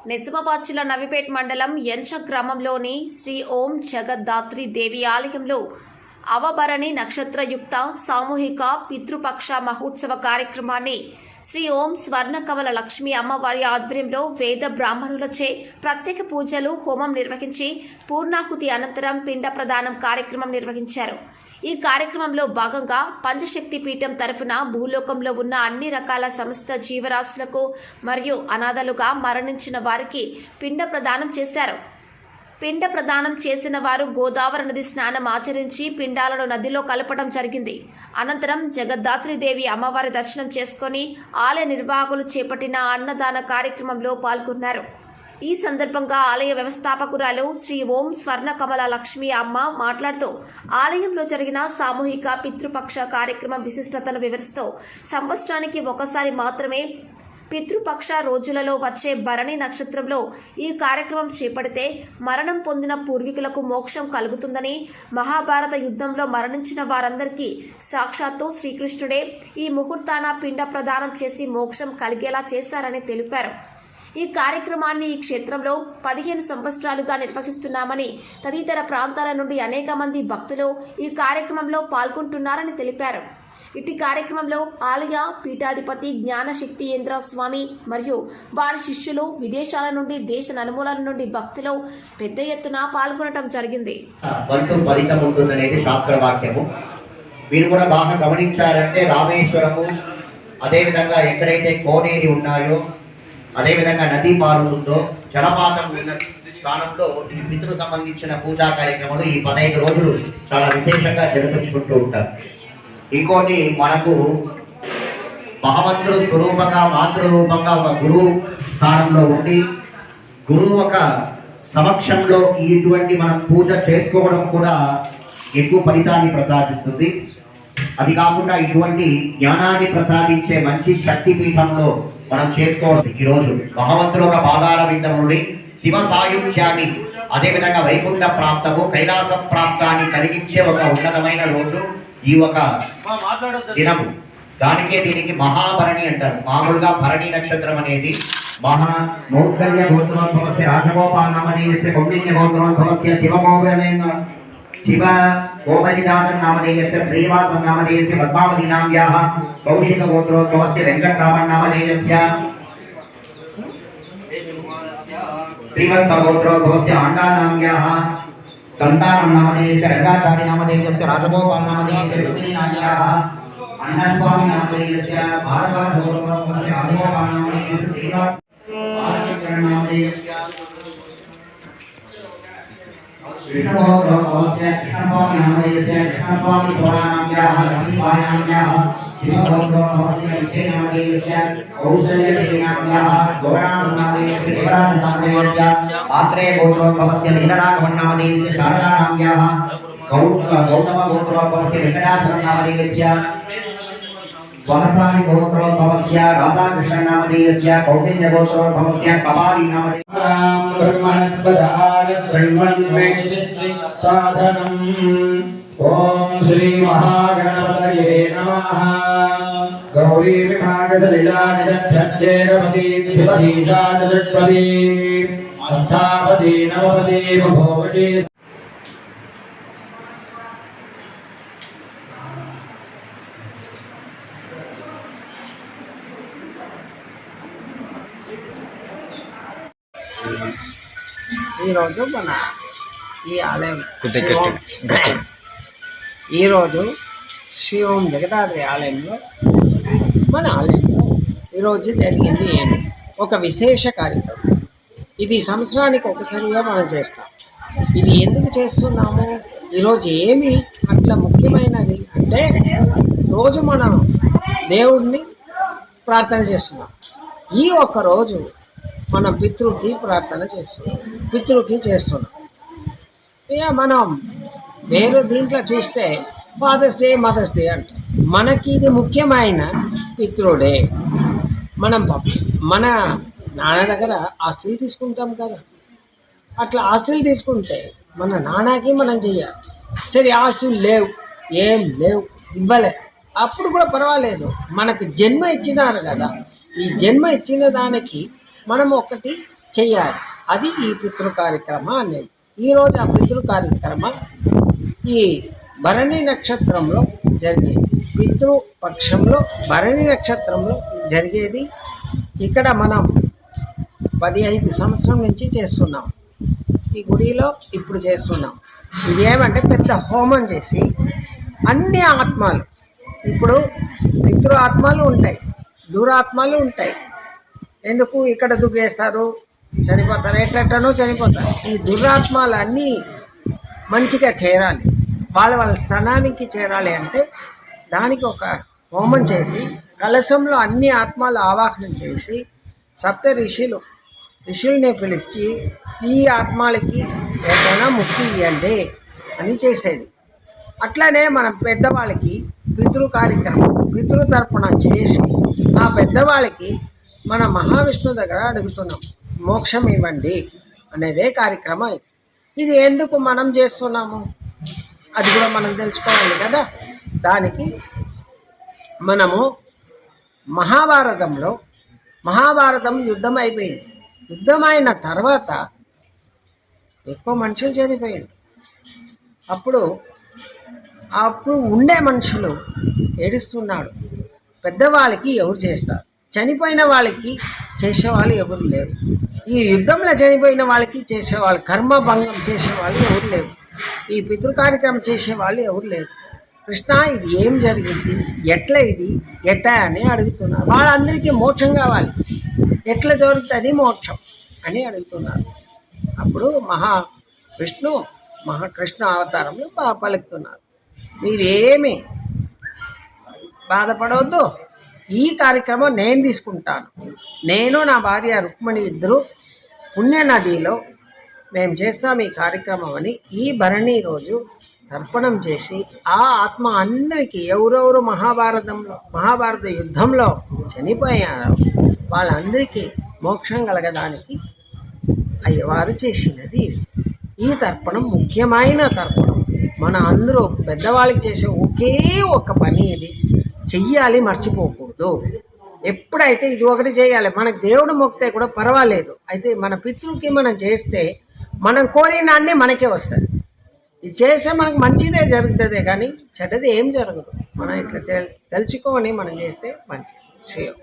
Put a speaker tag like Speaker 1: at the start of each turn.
Speaker 1: నిజామాబాద్ జిల్లా నవీపేట్ మండలం ఎంచ గ్రామంలోని శ్రీ ఓం జగద్ధాత్రి దేవి ఆలయంలో అవభరణి నక్షత్రయుక్త సామూహిక పితృపక్ష మహోత్సవ కార్యక్రమాన్ని శ్రీ ఓం స్వర్ణకమల లక్ష్మీ అమ్మవారి ఆధ్వర్యంలో వేద బ్రాహ్మణులచే ప్రత్యేక పూజలు హోమం నిర్వహించి పూర్ణాహుతి అనంతరం పిండ ప్రదానం కార్యక్రమం నిర్వహించారు. ఈ కార్యక్రమంలో భాగంగా పంచశక్తి పీఠం తరఫున భూలోకంలో ఉన్న అన్ని రకాల సమస్త జీవరాశులకు మరియు అనాథలుగా మరణించిన వారికి పిండ ప్రదానం చేశారు. పిండ ప్రదానం చేసిన వారు గోదావరి నది స్నానం ఆచరించి పిండాలను నదిలో కలపడం జరిగింది. అనంతరం జగద్ధాత్రిదేవి అమ్మవారి దర్శనం చేసుకుని ఆలయ నిర్వాహకులు చేపట్టిన అన్నదాన కార్యక్రమంలో పాల్గొన్నారు. ఈ సందర్భంగా ఆలయ వ్యవస్థాపకురాలు శ్రీ ఓం స్వర్ణకమల లక్ష్మీ అమ్మ మాట్లాడుతూ ఆలయంలో జరిగిన సామూహిక పితృపక్ష కార్యక్రమం విశిష్టతను వివరిస్తూ సంవత్సరానికి ఒకసారి మాత్రమే పితృపక్ష రోజులలో వచ్చే భరణి నక్షత్రంలో ఈ కార్యక్రమం చేపడితే మరణం పొందిన పూర్వీకులకు మోక్షం కలుగుతుందని, మహాభారత యుద్ధంలో మరణించిన వారందరికీ సాక్షాత్తు శ్రీకృష్ణుడే ఈ ముహూర్తాన పిండ ప్రదానం చేసి మోక్షం కలిగేలా చేశారని తెలిపారు. ఈ కార్యక్రమాన్ని ఈ క్షేత్రంలో 15 సంవత్సరాలుగా నిర్వహిస్తున్నామని, తదితర ప్రాంతాల నుండి అనేక మంది భక్తులు ఈ కార్యక్రమంలో పాల్గొంటున్నారని తెలిపారు. ఇటు కార్యక్రమంలో ఆలయ పీఠాధిపతి జ్ఞానశక్తియేంద్ర స్వామి మరియు వారి శిష్యులు, విదేశాల నుండి, దేశ నలుమూలల నుండి భక్తులు పెద్ద ఎత్తున పాల్గొనడం జరిగింది.
Speaker 2: మీరు కూడా బాగా గమనించారంటే రామేశ్వరము, అదేవిధంగా ఎక్కడైతే కోనేరి ఉన్నాయో, అదేవిధంగా నది పారుతుందో, జలపాతం ఉన్న స్థానంలో ఈ పితృ సంబంధించిన పూజా కార్యక్రమాలు ఈ 15 రోజులు చాలా విశేషంగా జరిపించుకుంటూ ఉంటారు. ఇంకోటి, మనకు భగవంతుడు స్వరూపంగా మాతృరూపంగా ఒక గురువు స్థానంలో ఉండి గురువు ఒక సమక్షంలో ఇటువంటి మనం పూజ చేసుకోవడం కూడా ఎక్కువ ఫలితాన్ని ప్రసాదిస్తుంది. అది కాకుండా ఇటువంటి జ్ఞానాన్ని ప్రసాదించే మంచి శక్తి పీఠంలో మనం చేసుకోవాలి. ఈరోజు భగవంతుడు ఒక పాదాల వింద నుండి శివ సాయుధ్యాన్ని, అదేవిధంగా వైకుంఠ ప్రాప్తము, కైలాస ప్రాప్తాన్ని కలిగించే ఒక ఉన్నతమైన రోజు ఈ ఒక దినము. దీనికి మహాభరణి అంటారు. మామూలుగా భరణి నక్షత్రం అనేది మహా మౌద్గల్య గోత్రోద్భవస్య రాజగోపాల నామధేయస్య కౌండిన్య గోత్రోద్భవస్య శివ గోపతిదాసన్ నామధేయస్య శ్రీవాసం నామధేయస్య పద్మావతి నామ్యాః కౌశిక గోత్రోద్భవస్య వెంకటరామన్ నామధేయస్య శ్రీవత్స గోత్రోద్భవస్య ఆండా నామ్యాః సంతానం నామధేయస్య రంగాచారి నామధేయస్య రాజగోపాల నామధేయస్య రుక్మిణీ నామ్యాః అన్నస్వామి నామధేయస్య భారద్వాజ గోత్రోద్భవస్య రాజగోపాల నామధేయస్య శ్రీవాస నామధేయస్య कृष्णगोत्रोद्भवस्य कृष्णस्वामी नामधेयस्य कृष्णस्वामी स्वरानाम्याः लक्ष्मीबाईनाम्याः शिवगोत्रोद्भवस्य विजय नामधेयस्य कौसल्यदेवी नाम्याः गौराङ्ग नामधेयस्य देवराज नामधेयस्य आत्रेय गोत्रोद्भवस्य नीलराघवन् नामधेयस्य शारदा नाम्याः गौतम गोत्रोद्भवस्य वेंकटाचलं नामधेयस्य वनसानि गोत्रोद्भवस्य राधाकृष्ण नामधेयस्य कौटिल्य गोत्रोद्भवस्य कपाली नामधेयस्य ब्रह्मणस्पदाय श्रीमन्वेदिश्रीसाधनम् ओम श्री महागणपतये नमः गौरी विभागदलिलानिदध्यक्षेरपति द्विपदीशाचतुष्पदी अष्टापदी नवपदी बभूवति
Speaker 3: ఈరోజు మన ఈ ఆలయం ఈరోజు శ్రీ ఓం జగదాత్రి ఆలయంలో మన ఆలయంలో ఈరోజు జరిగింది ఏమి ఒక విశేష కార్యక్రమం. ఇది సంవత్సరానికి ఒకసారిగా మనం చేస్తాం. ఇది ఎందుకు చేస్తున్నాము, ఈరోజు ఏమి అట్లా ముఖ్యమైనది అంటే, రోజు మనం దేవుడిని ప్రార్థన చేస్తున్నాం. ఈ ఒక్క రోజు మనం పితృకి ప్రార్థన చేస్తున్నాం, పితృకి చేస్తున్నాం. ఇక మనం వేరే దీంట్లో చూస్తే ఫాదర్స్ డే, మదర్స్ డే అంటాం. మనకి ఇది ముఖ్యమైన పితృడే. మనం మన నాన్న దగ్గర ఆస్తులు తీసుకుంటాం కదా, అట్లా ఆస్తులు తీసుకుంటే మన నాన్నకి మనం చెయ్యాలి. సరే ఆస్తులు లేవు, ఏం లేవు, ఇవ్వలే, అప్పుడు కూడా పర్వాలేదు. మనకు జన్మ ఇచ్చినారు కదా, ఈ జన్మ ఇచ్చిన దానికి మనం ఒకటి చెయ్యాలి. అది ఈ పితృ కార్యక్రమం అనేది. ఈరోజు ఆ పితృ కార్యక్రమం ఈ భరణి నక్షత్రంలో జరిగేది. పితృపక్షంలో భరణి నక్షత్రంలో జరిగేది. ఇక్కడ మనం 15 సంవత్సరం నుంచి చేస్తున్నాం. ఈ గుడిలో ఇప్పుడు చేస్తున్నాం. ఇది ఏమంటే పెద్ద హోమం చేసి అన్ని ఆత్మలు, ఇప్పుడు పితృ ఆత్మలు ఉంటాయి, దురాత్మలు ఉంటాయి. ఎందుకు ఇక్కడ దుగ్గేస్తారు, చనిపోతారు, ఎట్లెట్లనో చనిపోతారు. ఈ దురాత్మలు అన్నీ మంచిగా చేరాలి, వాళ్ళ స్థానానికి చేరాలి అంటే దానికి ఒక హోమం చేసి కలశంలో అన్ని ఆత్మలు ఆవాహనం చేసి సప్త ఋషుల్ని పిలిచి ఈ ఆత్మలకి ఏదైనా ముక్తి ఇవ్వండి అని చేసేది. అట్లనే మన పెద్దవాళ్ళకి పితృ కార్యక్రమం, పితృతర్పణ చేసి ఆ పెద్దవాళ్ళకి మన మహావిష్ణు దగ్గర అడుగుతున్నాం, మోక్షం ఇవ్వండి అనేదే కార్యక్రమం. ఇది ఎందుకు మనం చేస్తున్నాము అది కూడా మనం తెలుసుకోవాలి కదా. దానికి మనము మహాభారతం యుద్ధం అయిపోయింది. యుద్ధమైన తర్వాత ఎక్కువ మనుషులు చనిపోయింది. అప్పుడు ఉండే మనుషులు ఏడుస్తున్నాడు. పెద్దవాళ్ళకి ఎవరు చేస్తారు, చనిపోయిన వాళ్ళకి చేసేవాళ్ళు ఎవరు లేరు. ఈ యుద్ధంలో చనిపోయిన వాళ్ళకి చేసేవాళ్ళు, కర్మభంగం చేసేవాళ్ళు ఎవరు లేరు. ఈ పితృ కార్యక్రమం చేసేవాళ్ళు ఎవరు లేరు. కృష్ణ ఇది ఏం జరిగింది, ఎట్లా ఇది ఎట్లా అని అడుగుతున్నారు. వాళ్ళందరికీ మోక్షం కావాలి, ఎట్లా దొరుకుతుంది మోక్షం అని అడుగుతున్నారు. అప్పుడు మహావిష్ణు మహాకృష్ణ అవతారంలో పలుకుతున్నారు, మీరేమి బాధపడవద్దు, ఈ కార్యక్రమం నేను తీసుకుంటాను. నేను నా భార్య రుక్మిణి ఇద్దరు పుణ్యనదిలో మేము చేస్తాం ఈ కార్యక్రమం అని ఈ భరణి రోజు తర్పణం చేసి ఆ ఆత్మ అందరికీ ఎవరెవరు మహాభారత యుద్ధంలో చనిపోయారో వాళ్ళందరికీ మోక్షం కలగడానికి అయ్యవారు చేసినది. ఈ తర్పణం ముఖ్యమైన తర్పణం. మన అందరూ పెద్దవాళ్ళకి చేసే ఒకే ఒక పని ఇది చెయ్యాలి, మర్చిపోకూడదు. ఎప్పుడైతే ఇది ఒకటి చేయాలి. మనకు దేవుడు మొక్కితే కూడా పర్వాలేదు, అయితే మన పితృకి మనం చేస్తే మనం కోరినాన్ని మనకే వస్తుంది. ఇది చేస్తే మనకు మంచిదే జరుగుతుంది కానీ చెడ్డది ఏం జరగదు. మనం ఇట్లా తెలుసుకొని మనం చేస్తే మంచిది. శ్రేయం.